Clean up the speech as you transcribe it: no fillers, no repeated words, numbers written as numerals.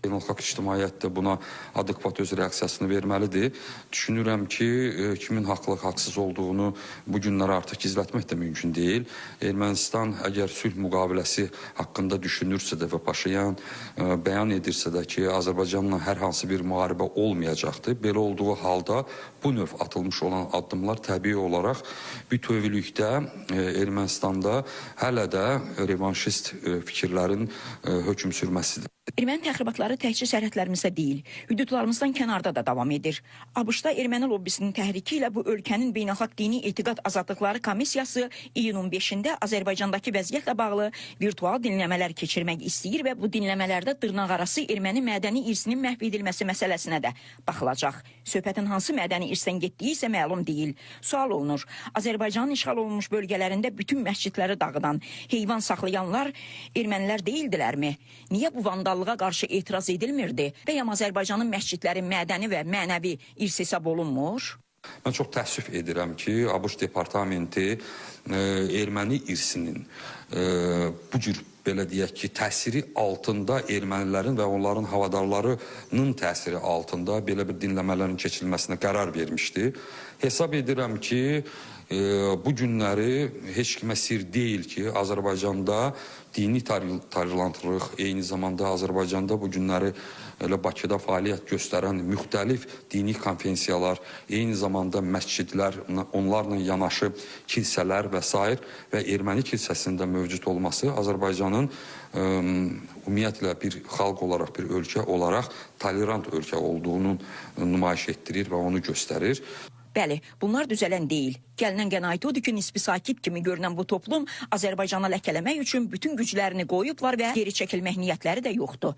Beynəlxalq ictimaiyyət də buna adekvat öz reaksiyasını verməlidir. Düşünürəm ki, kimin haqlı, haqsız olduğunu bu günlər artıq gizlətmək də mümkün deyil. Ermənistan əgər sülh müqaviləsi haqqında düşünürsə də və Paşinyan bəyan edirsə də ki, Azərbaycanla hər hansı bir müharibə olmayacaqdır. Belə olduğu halda bu növ atılmış olan addımlar təbii olaraq bütövlükdə Ermənistanda hələ də revanşist fikirlərin hökm sürməsidir. Erməni təxribatları təkcə sərhədlərimizdə deyil, hüdudlarımızdan kənarda da davam edir. ABŞ-da erməni lobbisinin təhriki ilə bu ölkənin Beynəlxalq Dini Etiqad Azadlıqları Komissiyası iyunun 5-də Azərbaycandakı vəziyyətlə bağlı virtual dinləmələr keçirmək istəyir və bu dinləmələrdə dırnaqarası erməni mədəni irsinin məhv edilməsi məsələsinə də baxılacaq. Söhbətin hansı mədəni irsdən getdiyi isə məlum deyil. Sual olunur, Azərbaycanın işğal olunmuş bölgələrində bütün məscidləri dağıdan, heyvan saxlayanlar ermənilər deyildilərmi? Niyə bu vandallığa qarşı etiraz edilmirdi? Bəyəm Azərbaycanın məscidləri mədəni və mənəvi irs hesab olunmur? Mən çox təəssüf edirəm ki, ABŞ departamenti erməni irsinin bu cür belə deyək ki, təsiri altında ermənilərin və onların havadarlarının təsiri altında belə bir dinləmələrin keçirilməsinə qərar vermişdi. Hesab edirəm ki, bu günləri heç kimə sir deyil ki, Azərbaycanda dini tolerantlıq, eyni zamanda Azərbaycanda bu günləri elə Bakıda fəaliyyət göstərən müxtəlif dini konfensiyalar, eyni zamanda məscidlər, onlarla yanaşı kilsələr və s. və erməni kilsəsində mövcud olması Azərbaycanın ümumiyyətlə bir xalq olaraq, bir ölkə olaraq tolerant ölkə olduğunu nümayiş etdirir və onu göstərir. Bəli, bunlar düzələn deyil. Gəlinən qənaəti odur ki, nisbi sakit kimi görünən bu toplum Azərbaycana ləkələmək üçün bütün güclərini qoyublar və geri çəkilmək niyyətləri də yoxdur.